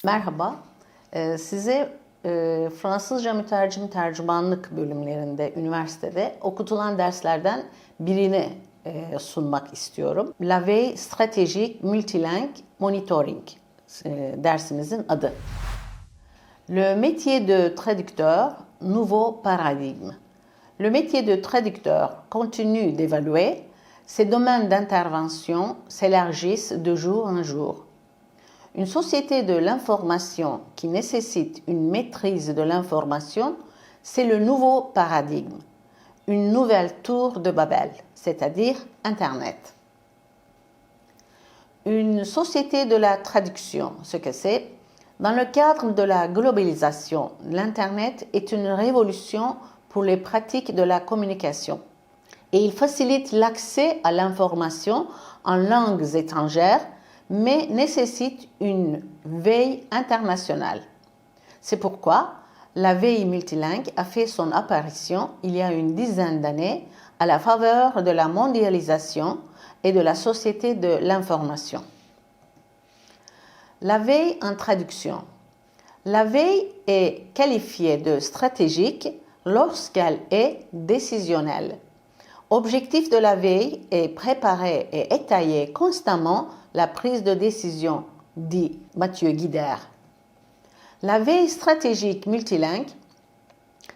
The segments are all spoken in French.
Merhaba, size Fransızca mütercim tercümanlık bölümlerinde, üniversitede okutulan derslerden birini sunmak istiyorum. La veille stratégique multilingue monitoring dersimizin adı. Le métier de traducteur, nouveau paradigme. Le métier de traducteur continue d'évaluer, ses domaines d'intervention s'élargissent de jour en jour. Une société de l'information qui nécessite une maîtrise de l'information, c'est le nouveau paradigme, une nouvelle tour de Babel, c'est-à-dire Internet. Une société de la traduction, ce que c'est, dans le cadre de la globalisation, l'Internet est une révolution pour les pratiques de la communication et il facilite l'accès à l'information en langues étrangères, mais nécessite une veille internationale. C'est pourquoi la veille multilingue a fait son apparition il y a une dizaine d'années à la faveur de la mondialisation et de la société de l'information. La veille en traduction. La veille est qualifiée de stratégique lorsqu'elle est décisionnelle. Objectif de la veille est préparer et étayer constamment la prise de décision, dit Mathieu Guider. La veille stratégique multilingue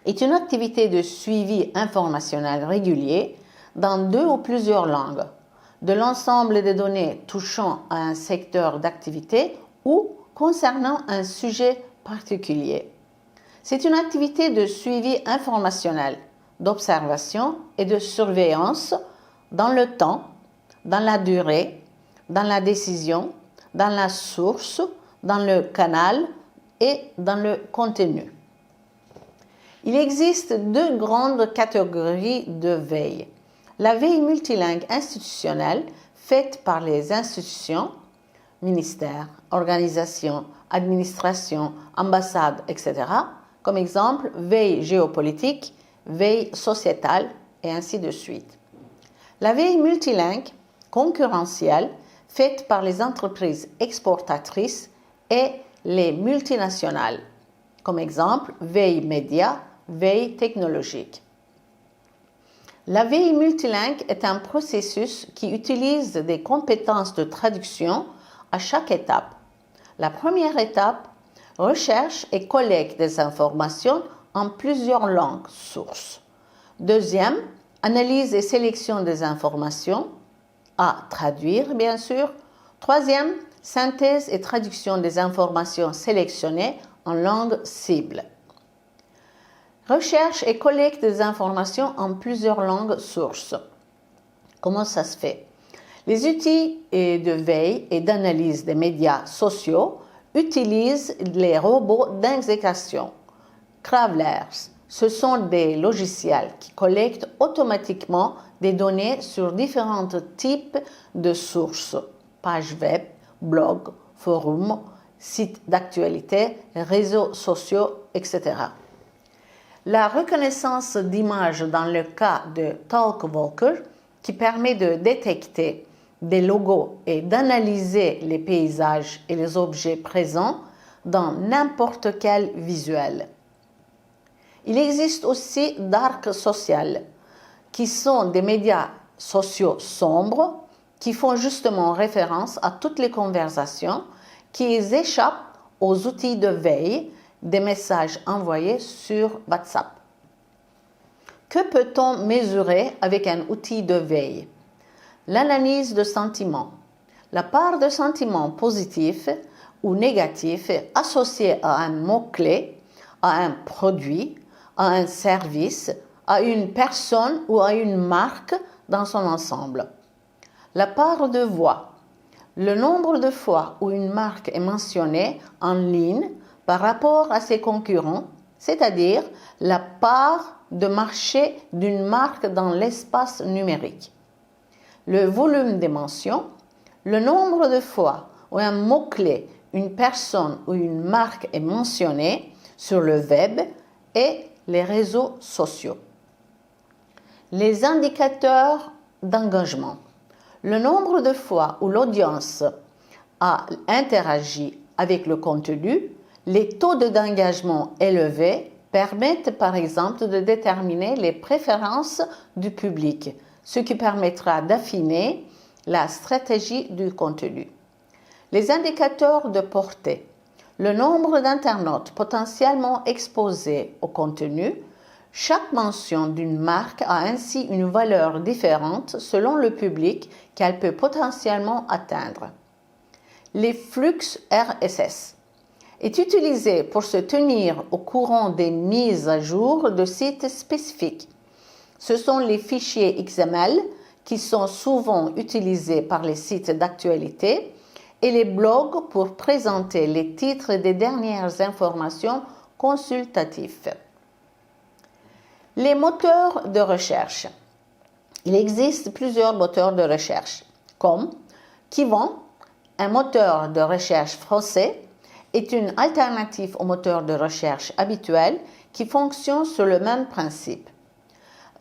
est une activité de suivi informationnel régulier dans 2 ou plusieurs langues, de l'ensemble des données touchant à un secteur d'activité ou concernant un sujet particulier. C'est une activité de suivi informationnel, d'observation et de surveillance dans le temps, dans la durée, dans la décision, dans la source, dans le canal et dans le contenu. Il existe 2 grandes catégories de veille. La veille multilingue institutionnelle, faite par les institutions, ministères, organisations, administrations, ambassades, etc., comme exemple veille géopolitique, veille sociétale et ainsi de suite. La veille multilingue concurrentielle, faite par les entreprises exportatrices et les multinationales, comme exemple veille média, veille technologique. La veille multilingue est un processus qui utilise des compétences de traduction à chaque étape. La première étape, recherche et collecte des informations en plusieurs langues sources. Deuxième, analyse et sélection des informations, à traduire bien sûr. Troisième, synthèse et traduction des informations sélectionnées en langue cible. Recherche et collecte des informations en plusieurs langues sources. Comment ça se fait? Les outils de veille et d'analyse des médias sociaux utilisent les robots d'exécution. Crawlers, ce sont des logiciels qui collectent automatiquement des données sur différents types de sources, pages web, blogs, forums, sites d'actualité, réseaux sociaux, etc. La reconnaissance d'images dans le cas de TalkWalker, qui permet de détecter des logos et d'analyser les paysages et les objets présents dans n'importe quel visuel. Il existe aussi Dark Social, qui sont des médias sociaux sombres qui font justement référence à toutes les conversations qui échappent aux outils de veille des messages envoyés sur WhatsApp. Que peut-on mesurer avec un outil de veille? L'analyse de sentiments. La part de sentiments positifs ou négatifs associés à un mot-clé, à un produit, à un service, à une personne ou à une marque dans son ensemble. La part de voix. Le nombre de fois où une marque est mentionnée en ligne par rapport à ses concurrents, c'est-à-dire la part de marché d'une marque dans l'espace numérique. Le volume des mentions, le nombre de fois où un mot-clé, une personne ou une marque est mentionné sur le web et les réseaux sociaux. Les indicateurs d'engagement. Le nombre de fois où l'audience a interagi avec le contenu, les taux d'engagement élevés permettent par exemple de déterminer les préférences du public, ce qui permettra d'affiner la stratégie du contenu. Les indicateurs de portée. Le nombre d'internautes potentiellement exposés au contenu. Chaque mention d'une marque a ainsi une valeur différente selon le public qu'elle peut potentiellement atteindre. Les flux RSS est utilisé pour se tenir au courant des mises à jour de sites spécifiques. Ce sont les fichiers XML qui sont souvent utilisés par les sites d'actualité et les blogs pour présenter les titres des dernières informations consultatives. Les moteurs de recherche. Il existe plusieurs moteurs de recherche, comme Kivon, un moteur de recherche français, est une alternative au moteur de recherche habituel qui fonctionne sur le même principe.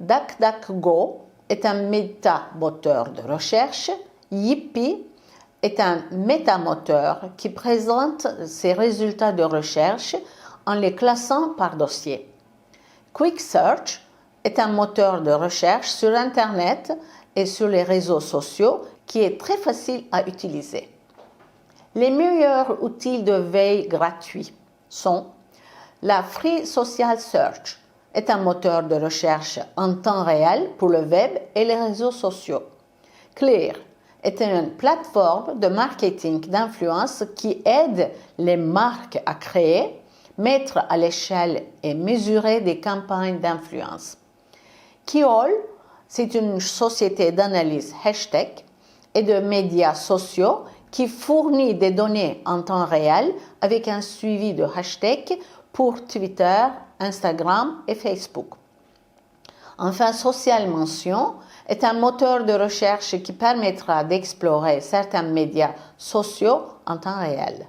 DuckDuckGo est un méta-moteur de recherche. Yippee est un métamoteur qui présente ses résultats de recherche en les classant par dossier. Quick Search est un moteur de recherche sur Internet et sur les réseaux sociaux qui est très facile à utiliser. Les meilleurs outils de veille gratuits sont la Free Social Search est un moteur de recherche en temps réel pour le web et les réseaux sociaux. Clear est une plateforme de marketing d'influence qui aide les marques à créer, mettre à l'échelle et mesurer des campagnes d'influence. Keyhole, c'est une société d'analyse hashtag et de médias sociaux qui fournit des données en temps réel avec un suivi de hashtags pour Twitter, Instagram et Facebook. Enfin, Social Mention est un moteur de recherche qui permettra d'explorer certains médias sociaux en temps réel.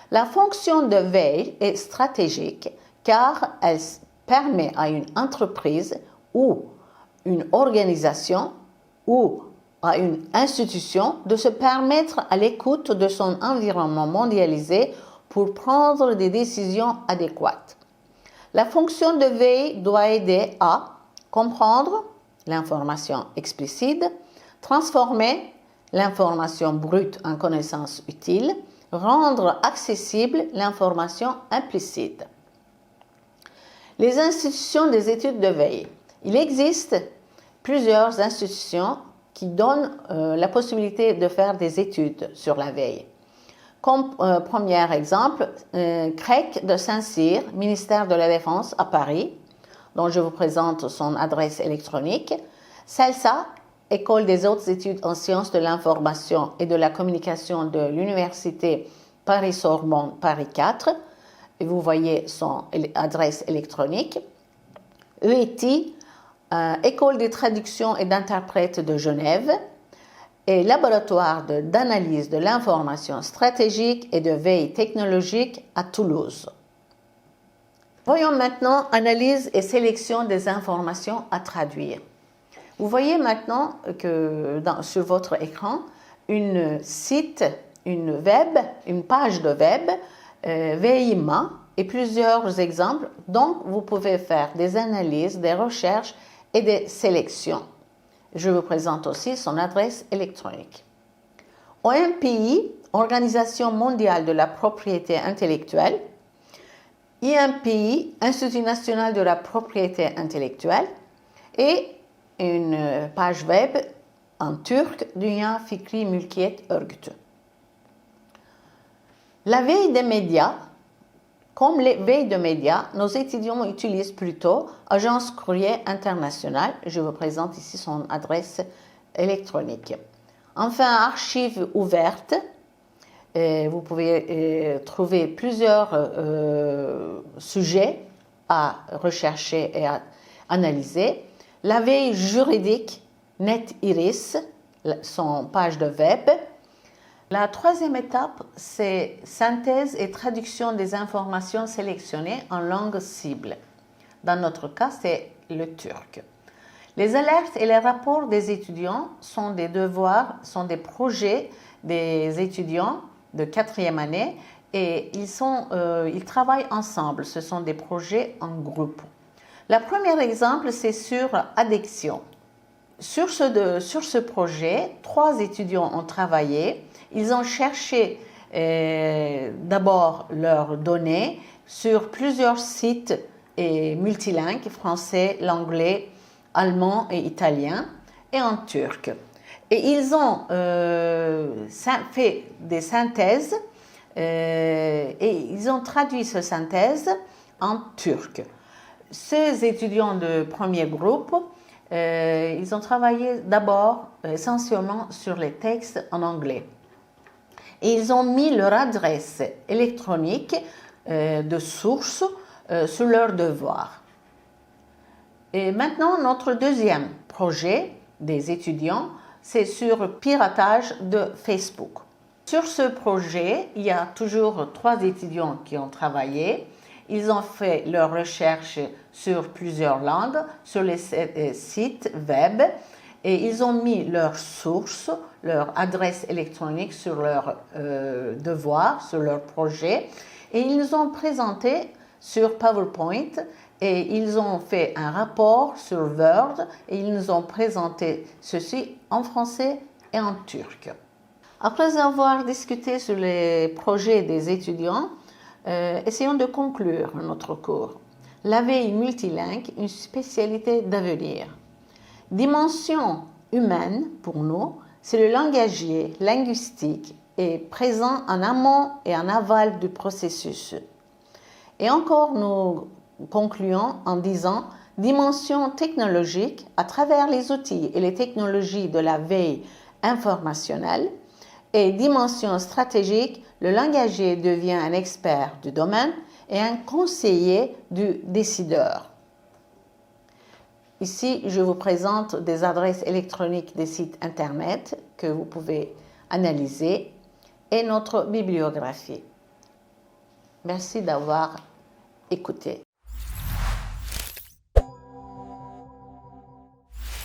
La fonction de veille est stratégique car elle permet à une entreprise ou une organisation ou à une institution de se permettre à l'écoute de son environnement mondialisé pour prendre des décisions adéquates. La fonction de veille doit aider à comprendre l'information explicite, transformer l'information brute en connaissance utile, rendre accessible l'information implicite. Les institutions des études de veille. Il existe plusieurs institutions qui donnent la possibilité de faire des études sur la veille. Comme premier exemple, CREC de Saint-Cyr, ministère de la Défense à Paris, dont je vous présente son adresse électronique. CELSA, École des hautes études en sciences de l'information et de la communication de l'Université Paris-Sorbonne Paris 4. Et vous voyez son adresse électronique. EIT, École de traduction et d'interprète de Genève. Et laboratoire d'analyse de l'information stratégique et de veille technologique à Toulouse. Voyons maintenant analyse et sélection des informations à traduire. Vous voyez maintenant que sur votre écran une page de web VIMA et plusieurs exemples. Donc, vous pouvez faire des analyses, des recherches et des sélections. Je vous présente aussi son adresse électronique. OMPI, Organisation mondiale de la propriété intellectuelle, IMPI, Institut national de la propriété intellectuelle, et une page web en turc, Dünya Fikri Mülkiyet Örgütü. La veille des médias. Comme les veilles de médias, nos étudiants utilisent plutôt Agence Courrier International. Je vous présente ici son adresse électronique. Enfin, archives ouvertes. Vous pouvez trouver plusieurs sujets à rechercher et à analyser. La veille juridique, NetIris, son page de web. La troisième étape, c'est synthèse et traduction des informations sélectionnées en langue cible. Dans notre cas, c'est le turc. Les alertes et les rapports des étudiants sont des devoirs, sont des projets des étudiants de 4e année et ils travaillent ensemble. Ce sont des projets en groupe. Le premier exemple, c'est sur addiction. Sur ce projet, 3 étudiants ont travaillé. Ils ont cherché d'abord leurs données sur plusieurs sites multilingues, français, l'anglais, allemand et italien, et en turc. Et ils ont fait des synthèses et ils ont traduit ces synthèses en turc. Ces étudiants de premier groupe, ils ont travaillé d'abord essentiellement sur les textes en anglais. Et ils ont mis leur adresse électronique de source sur leur devoir. Et maintenant, notre deuxième projet des étudiants, c'est sur piratage de Facebook. Sur ce projet, il y a toujours 3 étudiants qui ont travaillé. Ils ont fait leurs recherches sur plusieurs langues, sur les sites web, et ils ont mis leurs sources, leur adresse électronique sur leur devoir, sur leur projet, et ils nous ont présenté sur PowerPoint, et ils ont fait un rapport sur Word, et ils nous ont présenté ceci en français et en turc. Après avoir discuté sur les projets des étudiants, essayons de conclure notre cours. La veille multilingue, une spécialité d'avenir. Dimension humaine, pour nous, c'est le langagier linguistique et présent en amont et en aval du processus. Et encore, nous concluons en disant dimension technologique à travers les outils et les technologies de la veille informationnelle et dimension stratégique, le langagier devient un expert du domaine et un conseiller du décideur. Ici, je vous présente des adresses électroniques des sites internet que vous pouvez analyser et notre bibliographie. Merci d'avoir écouté.